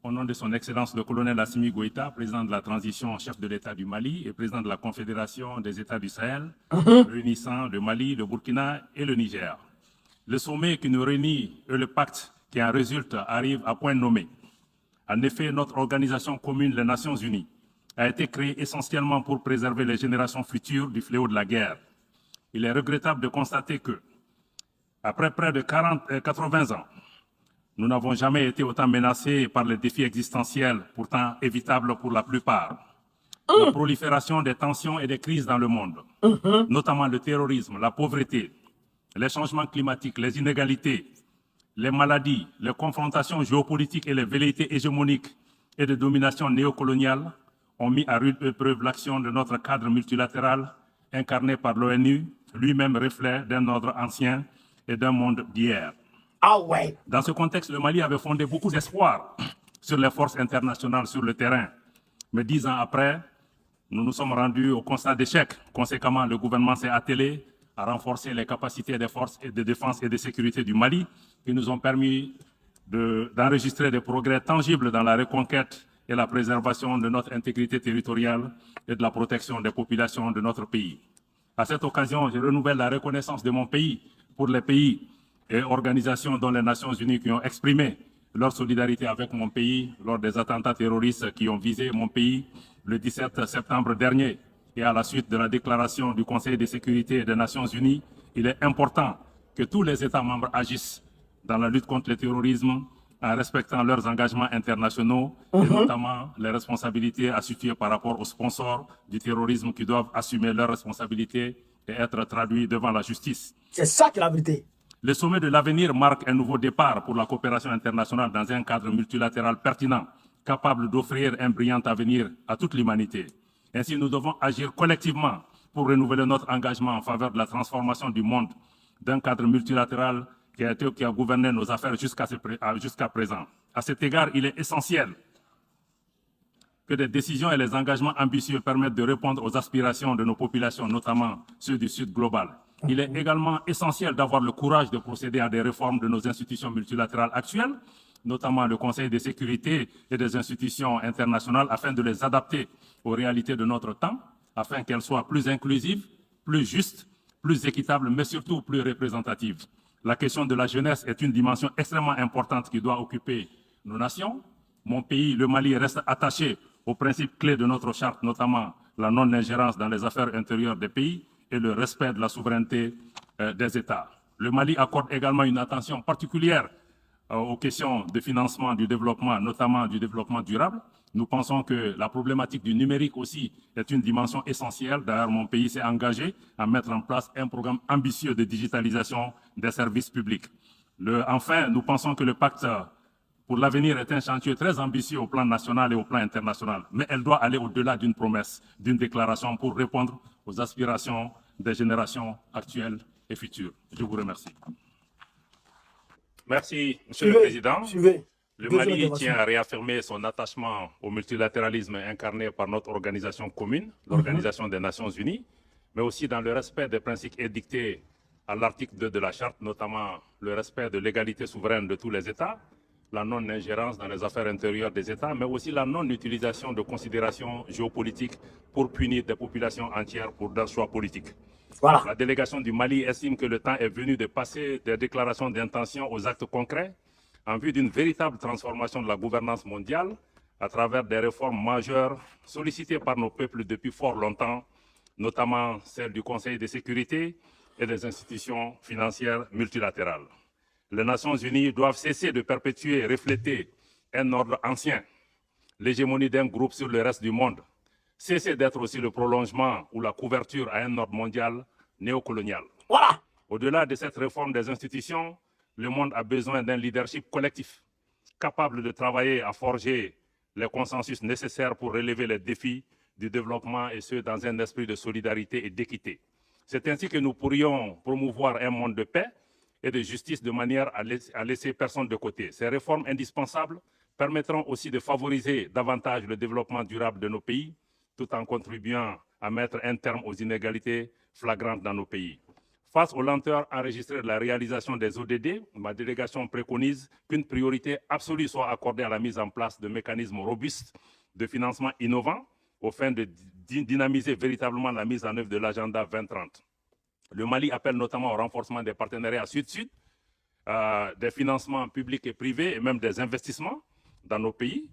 au nom de son Excellence le colonel Assimi Goïta, président de la transition, chef de l'État du Mali et président de la Confédération des États du Sahel, réunissant le Mali, le Burkina et le Niger. Le sommet qui nous réunit et le pacte qui en résulte arrivent à point nommé. En effet, notre organisation commune, les Nations Unies, a été créée essentiellement pour préserver les générations futures du fléau de la guerre. Il est regrettable de constater que, après près de 80 ans, nous n'avons jamais été autant menacés par les défis existentiels, pourtant évitables pour la plupart. La prolifération des tensions et des crises dans le monde, notamment le terrorisme, la pauvreté, les changements climatiques, les inégalités, les maladies, les confrontations géopolitiques et les velléités hégémoniques et de domination néocoloniale ont mis à rude épreuve l'action de notre cadre multilatéral incarné par l'ONU, lui-même reflet d'un ordre ancien et d'un monde d'hier. Ah ouais. Dans ce contexte, le Mali avait fondé beaucoup d'espoir sur les forces internationales sur le terrain. Mais 10 ans après, nous nous sommes rendus au constat d'échec. Conséquemment, le gouvernement s'est attelé à renforcer les capacités des forces de défense et de sécurité du Mali, qui nous ont permis d'enregistrer des progrès tangibles dans la reconquête et la préservation de notre intégrité territoriale et de la protection des populations de notre pays. À cette occasion, je renouvelle la reconnaissance de mon pays pour les pays et organisations dont les Nations Unies qui ont exprimé leur solidarité avec mon pays lors des attentats terroristes qui ont visé mon pays le 17 septembre dernier. Et à la suite de la déclaration du Conseil de sécurité des Nations Unies, il est important que tous les États membres agissent dans la lutte contre le terrorisme en respectant leurs engagements internationaux et notamment les responsabilités assujetties par rapport aux sponsors du terrorisme qui doivent assumer leurs responsabilités et être traduits devant la justice. C'est ça qui est la vérité. Le sommet de l'avenir marque un nouveau départ pour la coopération internationale dans un cadre multilatéral pertinent, capable d'offrir un brillant avenir à toute l'humanité. Ainsi, nous devons agir collectivement pour renouveler notre engagement en faveur de la transformation du monde d'un cadre multilatéral qui a gouverné nos affaires jusqu'à présent. À cet égard, il est essentiel que des décisions et les engagements ambitieux permettent de répondre aux aspirations de nos populations, notamment ceux du Sud global. Il est également essentiel d'avoir le courage de procéder à des réformes de nos institutions multilatérales actuelles, notamment le Conseil de sécurité et des institutions internationales, afin de les adapter aux réalités de notre temps, afin qu'elles soient plus inclusives, plus justes, plus équitables, mais surtout plus représentatives. La question de la jeunesse est une dimension extrêmement importante qui doit occuper nos nations. Mon pays, le Mali, reste attaché aux principes clés de notre charte, notamment la non-ingérence dans les affaires intérieures des pays et le respect de la souveraineté des États. Le Mali accorde également une attention particulière aux questions de financement du développement, notamment du développement durable. Nous pensons que la problématique du numérique aussi est une dimension essentielle. D'ailleurs, mon pays s'est engagé à mettre en place un programme ambitieux de digitalisation des services publics. Enfin, nous pensons que le pacte pour l'avenir est un chantier très ambitieux au plan national et au plan international, mais elle doit aller au-delà d'une promesse, d'une déclaration pour répondre aux aspirations des générations actuelles et futures. Je vous remercie. Merci, Monsieur le Président. Le Mali tient à réaffirmer son attachement au multilatéralisme incarné par notre organisation commune, l'Organisation des Nations Unies, mais aussi dans le respect des principes édictés à l'article 2 de la Charte, notamment le respect de l'égalité souveraine de tous les États, la non-ingérence dans les affaires intérieures des États, mais aussi la non-utilisation de considérations géopolitiques pour punir des populations entières pour leurs choix politiques. Voilà. La délégation du Mali estime que le temps est venu de passer des déclarations d'intention aux actes concrets en vue d'une véritable transformation de la gouvernance mondiale à travers des réformes majeures sollicitées par nos peuples depuis fort longtemps, notamment celles du Conseil de sécurité et des institutions financières multilatérales. Les Nations Unies doivent cesser de perpétuer et refléter un ordre ancien, l'hégémonie d'un groupe sur le reste du monde, cesser d'être aussi le prolongement ou la couverture à un ordre mondial néocolonial. Voilà. Au-delà de cette réforme des institutions, le monde a besoin d'un leadership collectif, capable de travailler à forger les consensus nécessaires pour relever les défis du développement et ce, dans un esprit de solidarité et d'équité. C'est ainsi que nous pourrions promouvoir un monde de paix et de justice de manière à laisser personne de côté. Ces réformes indispensables permettront aussi de favoriser davantage le développement durable de nos pays, tout en contribuant à mettre un terme aux inégalités flagrantes dans nos pays. Face aux lenteurs enregistrées de la réalisation des ODD, ma délégation préconise qu'une priorité absolue soit accordée à la mise en place de mécanismes robustes de financement innovants au fin de dynamiser véritablement la mise en œuvre de l'agenda 2030. Le Mali appelle notamment au renforcement des partenariats sud-sud, des financements publics et privés et même des investissements dans nos pays,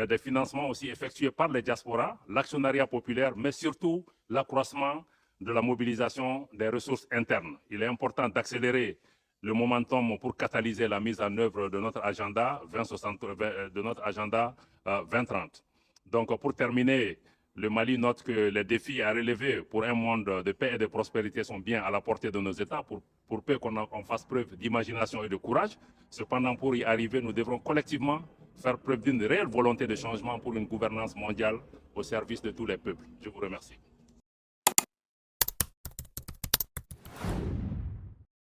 des financements aussi effectués par les diasporas, l'actionnariat populaire, mais surtout l'accroissement de la mobilisation des ressources internes. Il est important d'accélérer le momentum pour catalyser la mise en œuvre de notre agenda 2030. Donc, pour terminer, le Mali note que les défis à relever pour un monde de paix et de prospérité sont bien à la portée de nos États, pour peu qu'on fasse preuve d'imagination et de courage. Cependant, pour y arriver, nous devrons collectivement faire preuve d'une réelle volonté de changement pour une gouvernance mondiale au service de tous les peuples. Je vous remercie.